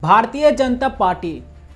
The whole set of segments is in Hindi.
भारतीय जनता पार्टी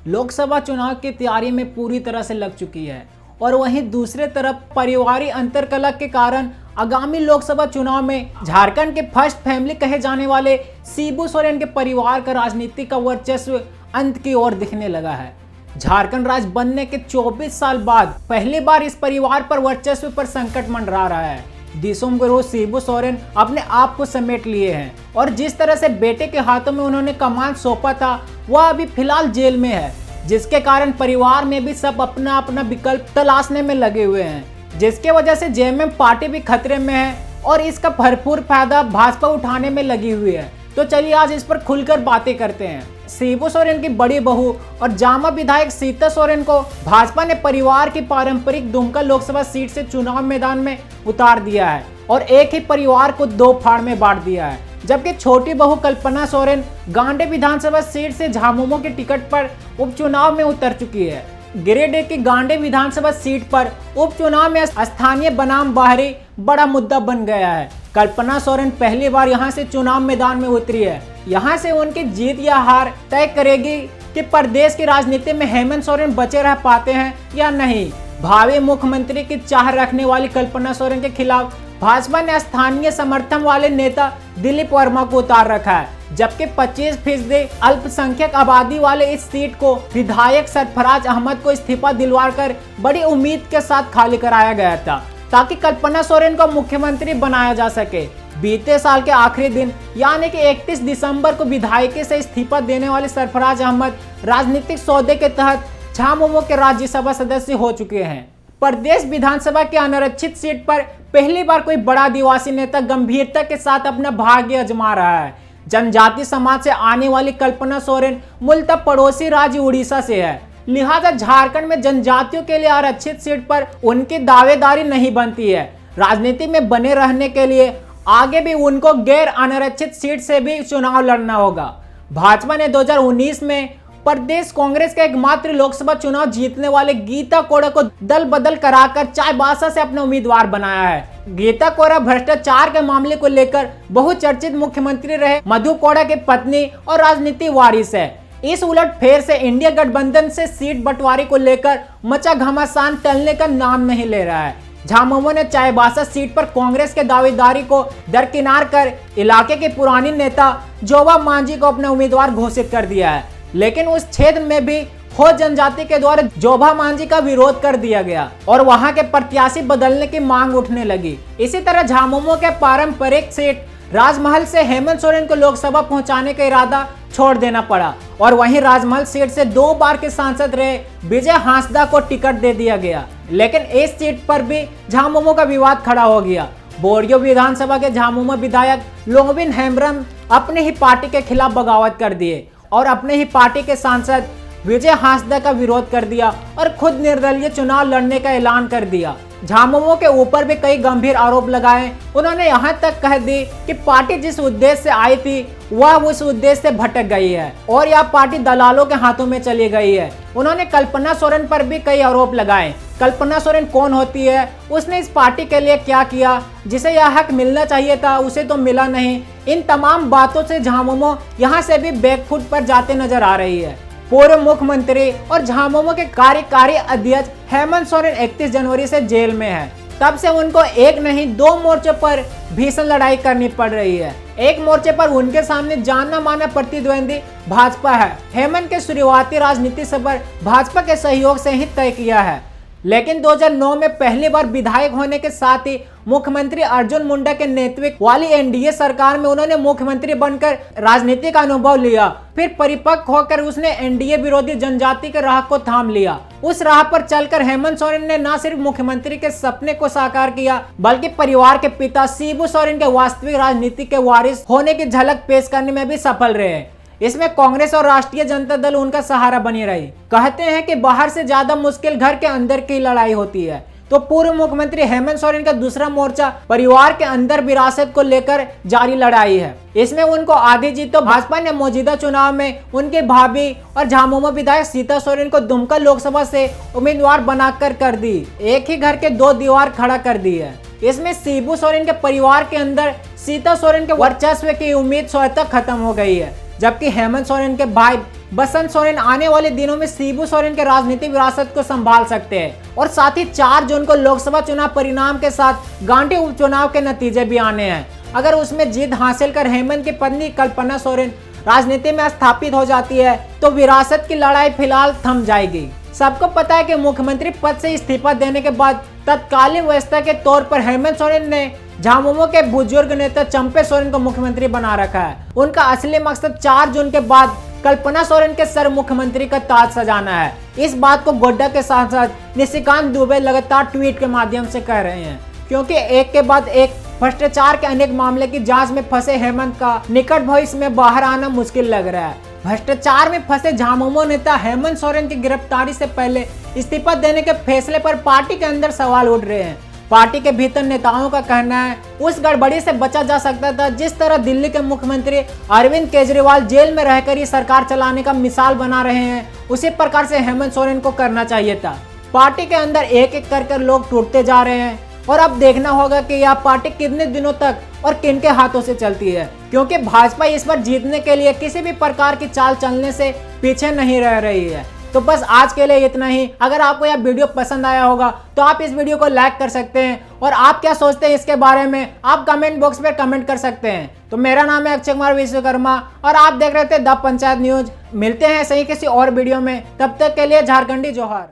लोकसभा चुनाव की तैयारी में पूरी तरह से लग चुकी है और वहीं दूसरे तरफ पारिवारिक अंतर्कलह के कारण आगामी लोकसभा चुनाव में झारखंड के फर्स्ट फैमिली कहे जाने वाले शिबू सोरेन के परिवार का राजनीति का वर्चस्व अंत की ओर दिखने लगा है। झारखंड राज्य बनने के 24 साल बाद पहली बार इस परिवार पर वर्चस्व पर संकट मंडरा रहा है। दिसोम गुरु शिबू सोरेन अपने आप को समेट लिए हैं और जिस तरह से बेटे के हाथों में उन्होंने कमान सौंपा था वह अभी फिलहाल जेल में है, जिसके कारण परिवार में भी सब अपना अपना विकल्प तलाशने में लगे हुए हैं, जिसके वजह से जेएमएम पार्टी भी खतरे में है और इसका भरपूर फायदा भाजपा उठाने में लगी हुई है। तो चलिए आज इस पर खुलकर बातें करते हैं। शिबू सोरेन की बड़ी बहू और जामा विधायक सीता सोरेन को भाजपा ने परिवार की पारंपरिक दुमका लोकसभा सीट से चुनाव मैदान में उतार दिया है और एक ही परिवार को दो फाड़ में बांट दिया है, जबकि छोटी बहू कल्पना सोरेन गांडे विधानसभा सीट से झामुमो के टिकट पर उपचुनाव में उतर चुकी है। गिरिडीह की गांडे विधानसभा सीट पर उपचुनाव में स्थानीय बनाम बाहरी बड़ा मुद्दा बन गया है। कल्पना सोरेन पहली बार यहां से चुनाव मैदान में उतरी है। यहां से उनकी जीत या हार तय करेगी कि प्रदेश की राजनीति में हेमंत सोरेन बचे रह पाते हैं या नहीं। भावी मुख्यमंत्री की चाह रखने वाली कल्पना सोरेन के खिलाफ भाजपा ने स्थानीय समर्थन वाले नेता दिलीप वर्मा को उतार रखा है, जबकि 25% अल्पसंख्यक आबादी वाले इस सीट को विधायक सरफराज अहमद को इस्तीफा दिलवाकर बड़ी उम्मीद के साथ खाली कराया गया था ताकि कल्पना सोरेन को मुख्यमंत्री बनाया जा सके। बीते साल के आखिरी दिन यानी कि 31 दिसंबर को विधायकी से इस्तीफा देने वाले सरफराज अहमद राजनीतिक सौदे के तहत झामुमो के राज्यसभा सदस्य हो चुके हैं। प्रदेश विधानसभा की अनारक्षित सीट पर पहली बार कोई बड़ा आदिवासी नेता गंभीरता के साथ अपना भाग्य आजमा रहा है। जनजाति समाज से आने वाली कल्पना सोरेन मूलतः पड़ोसी राज्य उड़ीसा से है, लिहाजा झारखंड में जनजातियों के लिए आरक्षित सीट पर उनकी दावेदारी नहीं बनती है। राजनीति में बने रहने के लिए आगे भी उनको गैर अनारक्षित सीट से भी चुनाव लड़ना होगा। भाजपा ने 2019 में प्रदेश कांग्रेस का एकमात्र लोकसभा चुनाव जीतने वाले गीता कोड़ा को दल बदल कराकर चाईबासा से अपना उम्मीदवार बनाया है। गीता कोड़ा भ्रष्टाचार के मामले को लेकर बहुचर्चित मुख्यमंत्री रहे मधु कोड़ा की पत्नी और राजनीति वारिस है। इस उलटफेर से इंडिया गठबंधन से सीट बंटवारे को लेकर मचा घमासान टलने का नाम नहीं ले रहा है। झामुमो ने चाईबासा सीट पर कांग्रेस के दावेदारी को दरकिनार कर इलाके के पुरानी नेता जोबा मांझी को अपना उम्मीदवार घोषित कर दिया है, लेकिन उस क्षेत्र में भी खोज जनजाति के द्वारा जोबा मांझी का विरोध कर दिया गया और वहां के प्रत्याशी बदलने की मांग उठने लगी। इसी तरह झामुमो के पारंपरिक सीट राजमहल से हेमंत सोरेन को लोकसभा पहुंचाने का इरादा छोड़ देना पड़ा और वहीं राजमहल सीट से 2 बार के सांसद रहे विजय हांसदा को टिकट दे दिया गया, लेकिन इस सीट पर भी झामुमो का विवाद खड़ा हो गया। बोरियो विधानसभा के झामुमो विधायक लोंगविन हेम्ब्रम अपने ही पार्टी के खिलाफ बगावत कर दिए और अपने ही पार्टी के सांसद विजय हांसदा का विरोध कर दिया और खुद निर्दलीय चुनाव लड़ने का ऐलान कर दिया। झामुमो के ऊपर भी कई गंभीर आरोप लगाए। उन्होंने यहां तक कह दी कि पार्टी जिस उद्देश्य से आई थी वह उस उद्देश्य से भटक गई है और यह पार्टी दलालों के हाथों में चली गई है। उन्होंने कल्पना सोरेन पर भी कई आरोप लगाए। कल्पना सोरेन कौन होती है, उसने इस पार्टी के लिए क्या किया, जिसे यह हक मिलना चाहिए था उसे तो मिला नहीं। इन तमाम बातों से झामुमो यहाँ से भी बैकफुट पर जाते नजर आ रही है। पूर्व मुख्यमंत्री और झामुमो के कार्यकारी अध्यक्ष हेमंत सोरेन 31 जनवरी से जेल में है। तब से उनको एक नहीं 2 मोर्चों पर भीषण लड़ाई करनी पड़ रही है। एक मोर्चे पर उनके सामने जाना माना प्रतिद्वंदी भाजपा है। हेमंत के शुरुआती राजनीति सफर भाजपा के सहयोग से ही तय किया है, लेकिन 2009 में पहली बार विधायक होने के साथ ही मुख्यमंत्री अर्जुन मुंडा के नेतृत्व वाली एनडीए सरकार में उन्होंने मुख्यमंत्री बनकर राजनीति का अनुभव लिया। फिर परिपक्व होकर उसने एनडीए विरोधी जनजाति के राह को थाम लिया। उस राह पर चलकर हेमंत सोरेन ने न सिर्फ मुख्यमंत्री के सपने को साकार किया, बल्कि परिवार के पिता शिबू सोरेन के वास्तविक राजनीति के वारिस होने की झलक पेश करने में भी सफल रहे। इसमें कांग्रेस और राष्ट्रीय जनता दल उनका सहारा बनी रही। कहते हैं कि बाहर से ज्यादा मुश्किल घर के अंदर की लड़ाई होती है, तो पूर्व मुख्यमंत्री हेमंत सोरेन का दूसरा मोर्चा परिवार के अंदर विरासत को लेकर जारी लड़ाई है। इसमें उनको आधी जीत तो भाजपा ने मौजूदा चुनाव में उनके भाभी और झामुमो विधायक सीता सोरेन को दुमका लोकसभा से उम्मीदवार बनाकर कर दी। एक ही घर के 2 दीवार खड़ा कर दी है। इसमें शिबू सोरेन के परिवार के अंदर सीता सोरेन के वर्चस्व की उम्मीद स्वतः खत्म हो गई है। जबकि हेमंत सोरेन के भाई बसंत सोरेन आने वाले दिनों में शिबू सोरेन के राजनीतिक विरासत को संभाल सकते हैं। और साथ ही 4 जून को लोकसभा चुनाव परिणाम के साथ गांधी उपचुनाव के नतीजे भी आने हैं। अगर उसमें जीत हासिल कर हेमंत की पत्नी कल्पना सोरेन राजनीति में स्थापित हो जाती है तो विरासत की लड़ाई फिलहाल थम जाएगी। सबको पता है कि मुख्यमंत्री पद से इस्तीफा देने के बाद तत्कालीन व्यवस्था के तौर पर हेमंत सोरेन ने झामुमो के बुजुर्ग नेता चंपे सोरेन को मुख्यमंत्री बना रखा है। उनका असली मकसद 4 जून के बाद कल्पना सोरेन के सर मुख्यमंत्री का ताज सजाना है। इस बात को गोड्डा के साथ साथ निशिकांत दुबे लगातार ट्वीट के माध्यम से कह रहे हैं, क्योंकि एक के बाद एक भ्रष्टाचार के अनेक मामले की जांच में फंसे हेमंत का निकट भविष्य में बाहर आना मुश्किल लग रहा है। भ्रष्टाचार में फंसे झामुमो नेता हेमंत सोरेन की गिरफ्तारी से पहले इस्तीफा देने के फैसले पर पार्टी के अंदर सवाल उठ रहे हैं। पार्टी के भीतर नेताओं का कहना है उस गड़बड़ी से बचा जा सकता था जिस तरह दिल्ली के मुख्यमंत्री अरविंद केजरीवाल जेल में रहकर ही सरकार चलाने का मिसाल बना रहे हैं, उसी प्रकार से हेमंत सोरेन को करना चाहिए था। पार्टी के अंदर एक एक कर लोग टूटते जा रहे हैं और अब देखना होगा कि यह पार्टी कितने दिनों तक और किनके हाथों से चलती है, क्योंकि भाजपा इस बार जीतने के लिए किसी भी प्रकार की चाल चलने से पीछे नहीं रह रही है। तो बस आज के लिए इतना ही। अगर आपको यह वीडियो पसंद आया होगा तो आप इस वीडियो को लाइक कर सकते हैं और आप क्या सोचते हैं इसके बारे में आप कमेंट बॉक्स में कमेंट कर सकते हैं। तो मेरा नाम है अक्षय कुमार विश्वकर्मा और आप देख रहे थे द पंचायत न्यूज। मिलते हैं सही किसी और वीडियो में, तब तक के लिए झारखंडी जोहार।